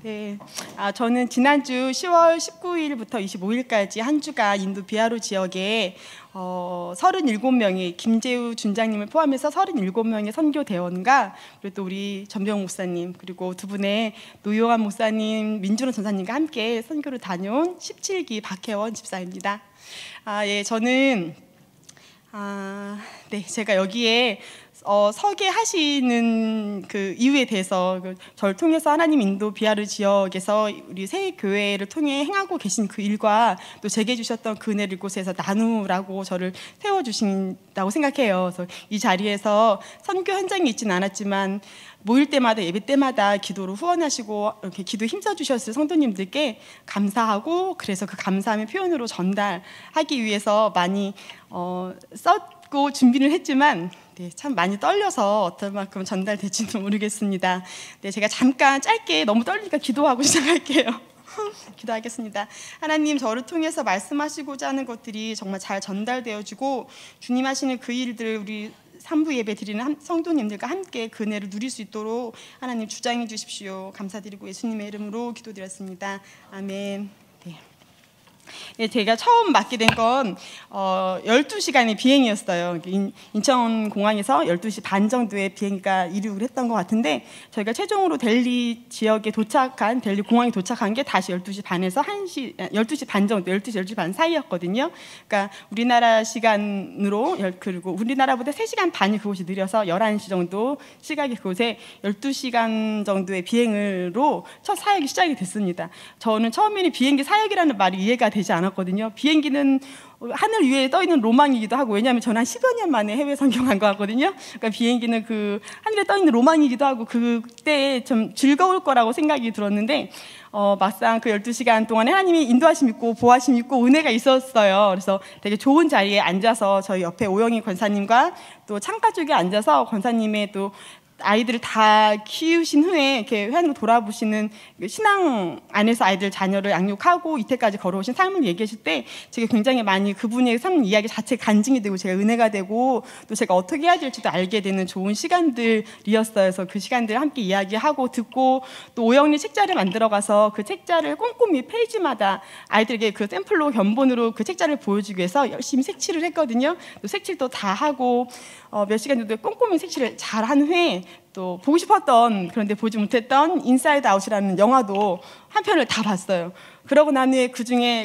네, 저는 지난주 10월 19일부터 25일까지 한 주간 인도 비하루 지역에 37명의 김재우 준장님을 포함해서 37명의 선교 대원과 그리고 또 우리 전병 목사님 그리고 두 분의 노요한 목사님, 민준호 전사님과 함께 선교를 다녀온 17기 박혜원 집사입니다. 예, 저는 네, 제가 여기에 서게 하시는 그 이유에 대해서 저를 통해서 하나님 인도 비하르 지역에서 우리 새 교회를 통해 행하고 계신 그 일과 또 제게 주셨던 그 은혜를 이곳에서 나누라고 저를 세워주신다고 생각해요. 그래서 이 자리에서 선교 현장에 있지는 않았지만 모일 때마다 예배 때마다 기도로 후원하시고 이렇게 기도 힘써 주셨을 성도님들께 감사하고 그래서 그 감사함의 표현으로 전달하기 위해서 많이 썼고 준비를 했지만 네, 참 많이 떨려서 어떨 만큼 전달될지도 모르겠습니다. 네, 제가 잠깐 짧게 너무 떨리니까 기도하고 시작할게요. 기도하겠습니다. 하나님, 저를 통해서 말씀하시고자 하는 것들이 정말 잘 전달되어지고 주님 하시는 그 일들 우리 3부 예배 드리는 성도님들과 함께 그 은혜를 누릴 수 있도록 하나님 주장해 주십시오. 감사드리고 예수님의 이름으로 기도드렸습니다. 아멘. 네, 제가 처음 맡게 된 건 12시간의 비행이었어요. 인천공항에서 12시 반 정도의 비행기가 이륙을 했던 것 같은데 저희가 최종으로 델리 지역에 도착한, 델리 공항에 도착한 게 다시 12시 반에서 12시 반 정도, 12시 반 사이였거든요. 그러니까 우리나라 시간으로 그리고 우리나라보다 3시간 반이 그곳이 느려서 11시 정도 시각이 그곳에 12시간 정도의 비행으로 첫 사역이 시작이 됐습니다. 저는 처음에는 비행기 사역이라는 말이 이해가 되지 않았거든요. 비행기는 하늘 위에 떠 있는 로망이기도 하고, 왜냐하면 저는 한 10여 년 만에 해외 선교 간 것 같거든요. 그러니까 비행기는 그 하늘에 떠 있는 로망이기도 하고 그때 좀 즐거울 거라고 생각이 들었는데 막상 그 12시간 동안에 하나님이 인도하심 있고 보호하심 있고 은혜가 있었어요. 그래서 되게 좋은 자리에 앉아서 저희 옆에 오영희 권사님과 또 창가 쪽에 앉아서 권사님의 또 아이들을 다 키우신 후에 이렇게 회원으로 돌아보시는 신앙 안에서 아이들 자녀를 양육하고 이때까지 걸어오신 삶을 얘기하실 때 제가 굉장히 많이 그분의 삶 이야기 자체가 간증이 되고 제가 은혜가 되고 또 제가 어떻게 해야 될지도 알게 되는 좋은 시간들이었어요. 그래서 그 시간들 함께 이야기하고 듣고 또 오영리 책자를 만들어 가서 그 책자를 꼼꼼히 페이지마다 아이들에게 그 샘플로 견본으로 그 책자를 보여주기 위해서 열심히 색칠을 했거든요. 또 색칠도 다 하고 몇 시간 정도 꼼꼼히 색칠을 잘 한 후에 또 보고 싶었던 그런데 보지 못했던 인사이드 아웃이라는 영화도 한 편을 다 봤어요. 그러고 난 후에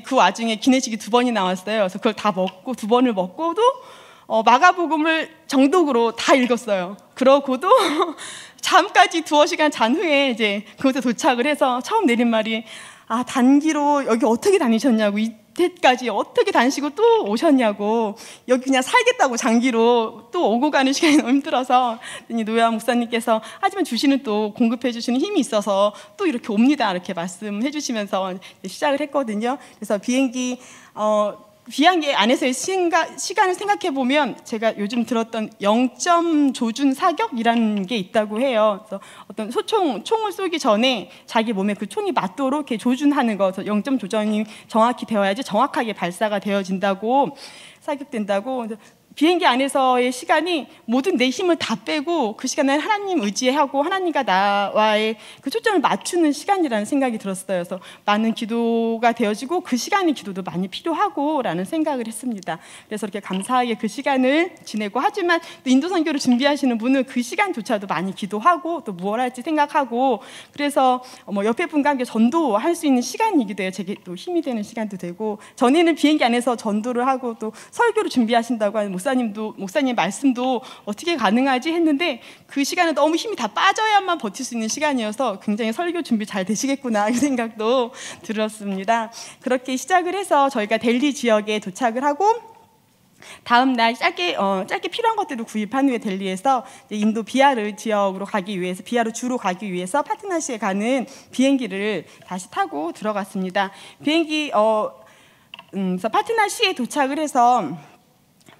그 와중에 기내식이 2번이 나왔어요. 그래서 그걸 다 먹고 2번을 먹고도 마가복음을 정독으로 다 읽었어요. 그러고도 잠까지 2시간 잔 후에 이제 그곳에 도착을 해서 처음 내린 말이 단기로 여기 어떻게 다니셨냐고, 이때까지 어떻게 다니시고 또 오셨냐고, 여기 그냥 살겠다고 장기로 또 오고 가는 시간이 너무 힘들어서 노야 목사님께서 하지만 주시는 또 공급해 주시는 힘이 있어서 또 이렇게 옵니다 이렇게 말씀해 주시면서 시작을 했거든요. 그래서 비행기 안에서의 시간을 생각해 보면 제가 요즘 들었던 0점 조준 사격이라는 게 있다고 해요. 그래서 어떤 총을 쏘기 전에 자기 몸에 그 총이 맞도록 이렇게 조준하는 거, 0점 조준이 정확히 되어야지 정확하게 발사가 되어진다고, 사격된다고. 비행기 안에서의 시간이 모든 내 힘을 다 빼고 그 시간에 하나님 의지하고 하나님과 나와의 그 초점을 맞추는 시간이라는 생각이 들었어요. 그래서 많은 기도가 되어지고 그 시간의 기도도 많이 필요하고 라는 생각을 했습니다. 그래서 이렇게 감사하게 그 시간을 지내고, 하지만 또 인도 선교를 준비하시는 분은 그 시간조차도 많이 기도하고 또 무엇 할지 생각하고, 그래서 옆에 분과 함께 전도할 수 있는 시간이기도 해요. 제게 또 힘이 되는 시간도 되고, 전에는 비행기 안에서 전도를 하고 또 설교를 준비하신다고 하는 목사님 말씀도 어떻게 가능하지 했는데 그 시간은 너무 힘이 다 빠져야만 버틸 수 있는 시간이어서 굉장히 설교 준비 잘 되시겠구나 이 생각도 들었습니다. 그렇게 시작을 해서 저희가 델리 지역에 도착을 하고 다음 날 짧게 필요한 것들을 구입한 후에 델리에서 인도 비하르 지역으로 가기 위해서, 비하르 주로 가기 위해서 파트나시에 가는 비행기를 다시 타고 들어갔습니다. 비행기 그래서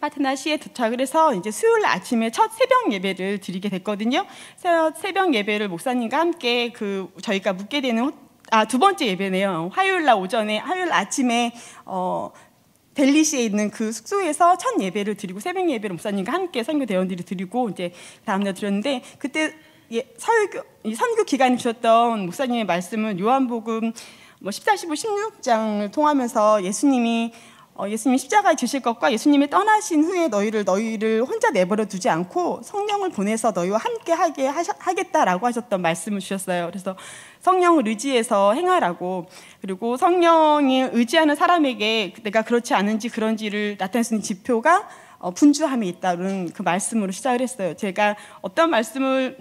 파트나시에 도착을 해서 이제 수요일 아침에 첫 새벽 예배를 드리게 됐거든요. 새벽 예배를 목사님과 함께 저희가 묵게 되는 2번째 예배네요. 화요일 아침에 델리시에 있는 그 숙소에서 첫 예배를 드리고 새벽 예배를 목사님과 함께 선교 대원들이 드리고 이제 다음날 드렸는데, 그때 선교 기간에 주셨던 목사님의 말씀은 요한복음 14, 15, 16장을 통하면서 예수님이 십자가에 지실 것과 예수님이 떠나신 후에 너희를 혼자 내버려 두지 않고 성령을 보내서 너희와 함께 하게 하겠다라고 하셨던 말씀을 주셨어요. 그래서 성령을 의지해서 행하라고, 그리고 성령이 의지하는 사람에게 내가 그렇지 않은지 그런지를 나타낼 수 있는 지표가 분주함이 있다는 그 말씀으로 시작을 했어요. 제가 어떤 말씀을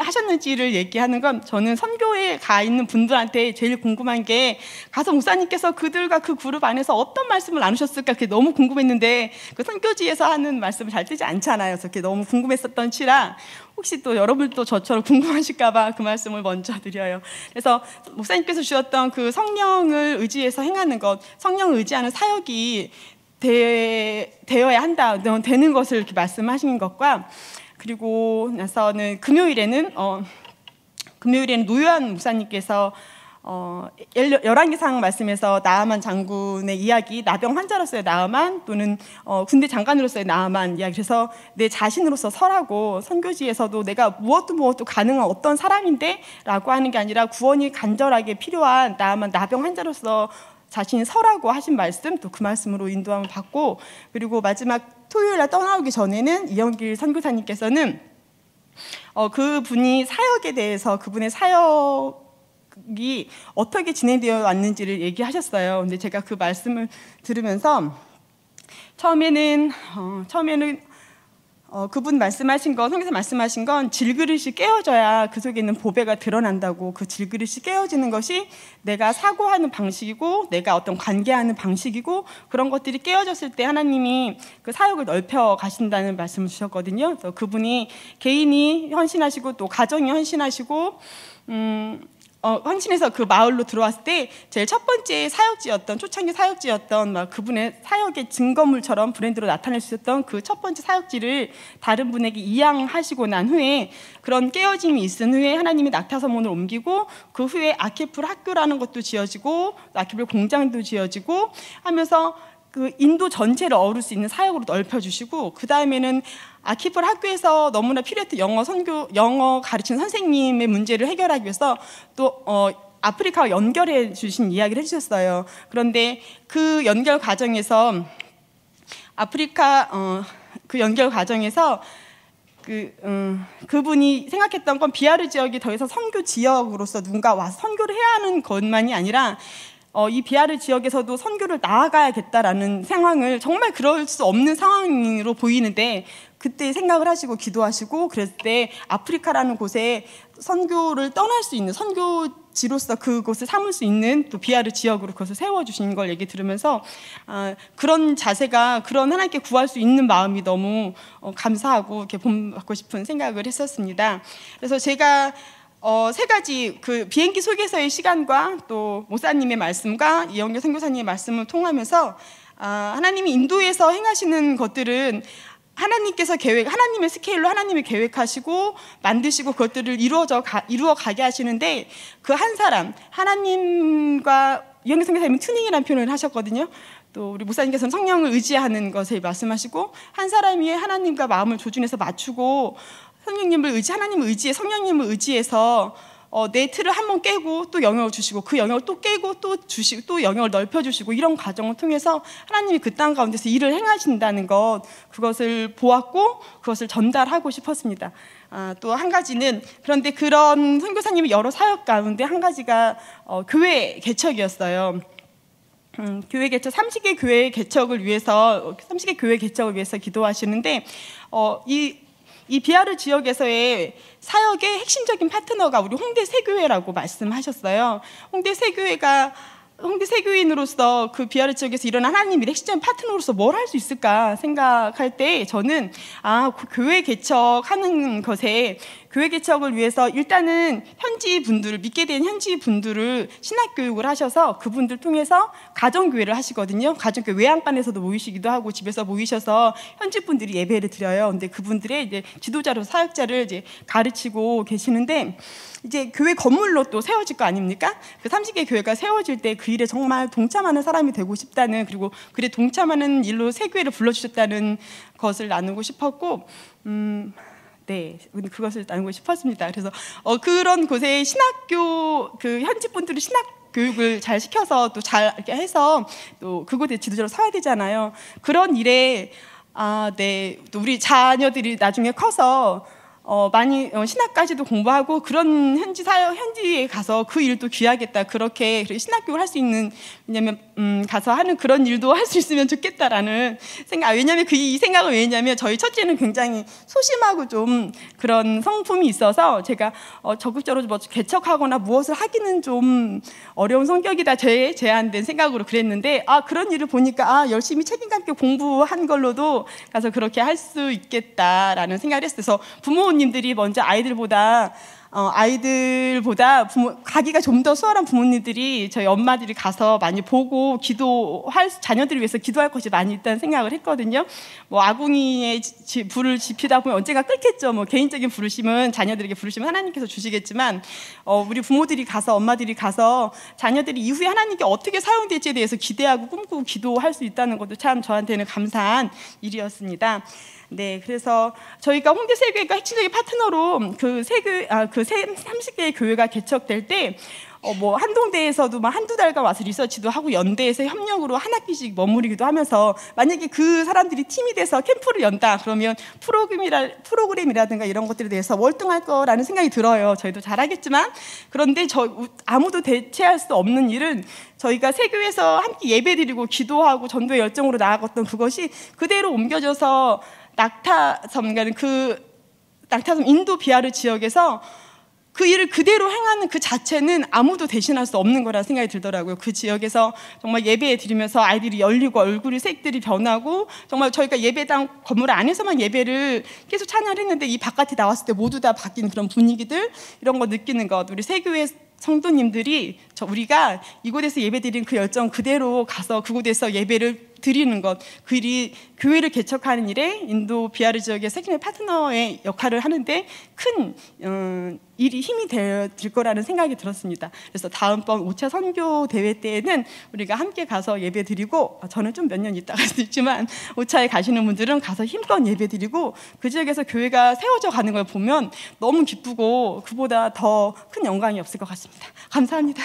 하셨는지를 얘기하는 건, 저는 선교에 가 있는 분들한테 제일 궁금한 게, 가서 목사님께서 그들과 그 그룹 안에서 어떤 말씀을 나누셨을까, 그게 너무 궁금했는데 그 선교지에서 하는 말씀을 잘 뜨지 않잖아요. 그래서 그게 너무 궁금했었던 치라 혹시 또 여러분도 저처럼 궁금하실까 봐 그 말씀을 먼저 드려요. 그래서 목사님께서 주셨던 그 성령을 의지해서 행하는 것, 성령을 의지하는 사역이 되어야 한다, 되는 것을 이렇게 말씀하신 것과, 그리고 나서는 금요일에는 노요한 목사님께서 열왕기상 말씀에서 나아만 장군의 이야기, 나병 환자로서의 나아만, 또는 군대 장관으로서의 나아만 이야기, 그래서 내 자신으로서 설하고, 선교지에서도 내가 무엇도 가능한 어떤 사람인데 라고 하는 게 아니라 구원이 간절하게 필요한 나아만 나병 환자로서 자신이 서라고 하신 말씀, 또 그 말씀으로 인도함을 받고, 그리고 마지막 토요일날 떠나오기 전에는 이영길 선교사님께서는 그분이 사역에 대해서, 그분의 사역이 어떻게 진행되어 왔는지를 얘기하셨어요. 근데 제가 그 말씀을 들으면서 처음에는 그분 말씀하신 건, 성경에서 말씀하신 건, 질그릇이 깨어져야 그 속에 있는 보배가 드러난다고, 그 질그릇이 깨어지는 것이 내가 사고하는 방식이고, 내가 어떤 관계하는 방식이고, 그런 것들이 깨어졌을 때 하나님이 그 사역을 넓혀 가신다는 말씀을 주셨거든요. 그래서 그분이 개인이 헌신하시고 또 가정이 헌신하시고 헌신해서 그 마을로 들어왔을 때 제일 첫 번째 사역지였던, 초창기 사역지였던 그분의 사역의 증거물처럼 브랜드로 나타낼 수 있었던 그 첫 번째 사역지를 다른 분에게 이양하시고 난 후에, 그런 깨어짐이 있은 후에 하나님이 낙타서문을 옮기고, 그 후에 아케풀 학교라는 것도 지어지고 아케풀 공장도 지어지고 하면서 그 인도 전체를 어우를 수 있는 사역으로 넓혀주시고, 그 다음에는 아키풀 학교에서 너무나 필요했던 영어 가르치는 선생님의 문제를 해결하기 위해서 또 아프리카와 연결해 주신 이야기를 해주셨어요. 그런데 그 연결 과정에서 그분이 생각했던 건, 비하르 지역이 더 이상 선교 지역으로서 누군가 와서 선교를 해야 하는 것만이 아니라 이 비하르 지역에서도 선교를 나아가야겠다라는 상황을, 정말 그럴 수 없는 상황으로 보이는데, 그때 생각을 하시고 기도하시고, 그랬을 때 아프리카라는 곳에 선교를 떠날 수 있는, 선교지로서 그곳을 삼을 수 있는 또 비하르 지역으로 그것을 세워주신 걸 얘기 들으면서 그런 자세가, 그런 하나님께 구할 수 있는 마음이 너무 감사하고 이렇게 본받고 싶은 생각을 했었습니다. 그래서 제가 세 가지, 그 비행기 속에서의 시간과 또 목사님의 말씀과 이영길 선교사님의 말씀을 통하면서 하나님이 인도에서 행하시는 것들은 하나님께서 하나님의 스케일로 하나님이 계획하시고 만드시고 그것들을 이루어 가게 하시는데, 그 한 사람, 하나님과, 이영길 선교사님은 튜닝이라는 표현을 하셨거든요. 또 우리 목사님께서는 성령을 의지하는 것을 말씀하시고, 한 사람이 하나님과 마음을 조준해서 맞추고 하나님을 성령님을 의지해서 내 틀을 한번 깨고 또 영역을 주시고, 그 영역을 또 깨고 또 주시고, 또 영역을 넓혀주시고, 이런 과정을 통해서 하나님이 그 땅 가운데서 일을 행하신다는 것, 그것을 보았고 그것을 전달하고 싶었습니다. 또 한 가지는, 그런데 그런 선교사님의 여러 사역 가운데 한 가지가 교회 개척이었어요. 교회 개척, 30개 교회 개척을 위해서 기도하시는데, 이 비하르 지역에서의 사역의 핵심적인 파트너가 우리 홍대 세교회라고 말씀하셨어요. 홍대 세교인으로서 그 비하르 지역에서 일어난 하나님의 핵심적인 파트너로서 뭘 할 수 있을까 생각할 때, 저는 그 교회 개척하는 것에, 교회 개척을 위해서 일단은 믿게 된 현지 분들을 신학 교육을 하셔서 그분들 통해서 가정교회를 하시거든요. 가정교회 외양간에서도 모이시기도 하고 집에서 모이셔서 현지 분들이 예배를 드려요. 근데 그분들의 이제 지도자로 사역자를 이제 가르치고 계시는데, 이제 교회 건물로 또 세워질 거 아닙니까? 그 30개 교회가 세워질 때 그 일에 정말 동참하는 사람이 되고 싶다는, 그리고 그래 동참하는 일로 세교회를 불러주셨다는 것을 나누고 싶었고, 네, 그것을 나누고 싶었습니다. 그래서 그런 곳에 신학교 그 현지 분들이 신학 교육을 잘 시켜서 또 잘 이렇게 해서 또 그곳에 지도자로 서야 되잖아요. 그런 일에 네, 또 우리 자녀들이 나중에 커서 많이 신학까지도 공부하고 그런 현지에 가서 그 일도 귀하겠다. 그렇게 신학교를 할 수 있는, 왜냐면 가서 하는 그런 일도 할 수 있으면 좋겠다라는 생각. 왜냐면 이 생각은 왜냐면 저희 첫째는 굉장히 소심하고 좀 그런 성품이 있어서 제가 적극적으로 뭐 개척하거나 무엇을 하기는 좀 어려운 성격이다. 제한된 생각으로 그랬는데 그런 일을 보니까 열심히 책임감 있게 공부한 걸로도 가서 그렇게 할 수 있겠다라는 생각을 했어요. 그래서 부모님들이 먼저 아이들보다 가기가 좀 더 수월한 부모님들이 저희 엄마들이 가서 많이 보고 자녀들을 위해서 기도할 것이 많이 있다는 생각을 했거든요. 뭐 아궁이에 불을 지피다 보면 언젠가 끓겠죠. 뭐 개인적인 부르심은 자녀들에게 부르시면 하나님께서 주시겠지만 우리 부모들이 가서 엄마들이 가서 자녀들이 이후에 하나님께 어떻게 사용될지에 대해서 기대하고 꿈꾸고 기도할 수 있다는 것도 참 저한테는 감사한 일이었습니다. 네, 그래서 저희가 홍대 세교회가 핵심적인 파트너로 그 30개의 교회가 개척될 때 뭐 한동대에서도 막 한두 달간 와서 리서치도 하고 연대에서 협력으로 한 학기씩 머무르기도 하면서 만약에 그 사람들이 팀이 돼서 캠프를 연다 그러면 프로그램이라든가 이런 것들에 대해서 월등할 거라는 생각이 들어요. 저희도 잘하겠지만 그런데 아무도 대체할 수 없는 일은 저희가 세교에서 함께 예배드리고 기도하고 전도의 열정으로 나아갔던 그것이 그대로 옮겨져서 낙타섬 인도 비하르 지역에서 그 일을 그대로 행하는 그 자체는 아무도 대신할 수 없는 거라 생각이 들더라고요. 그 지역에서 정말 예배 드리면서 아이들이 열리고 얼굴이 색들이 변하고 정말 저희가 예배당 건물 안에서만 예배를 계속 찬양을 했는데 이 바깥에 나왔을 때 모두 다 바뀐 그런 분위기들 이런 거 느끼는 것, 우리 세교회 성도님들이 우리가 이곳에서 예배드린 그 열정 그대로 가서 그곳에서 예배를 드리는 것, 그 일이 교회를 개척하는 일에 인도 비하르 지역의 세계의 파트너의 역할을 하는데 큰 일이 힘이 될 거라는 생각이 들었습니다. 그래서 다음번 5차 선교 대회 때에는 우리가 함께 가서 예배 드리고 저는 좀 몇 년 있다 갈 수 있지만 5차에 가시는 분들은 가서 힘껏 예배 드리고 그 지역에서 교회가 세워져 가는 걸 보면 너무 기쁘고 그보다 더 큰 영광이 없을 것 같습니다. 감사합니다.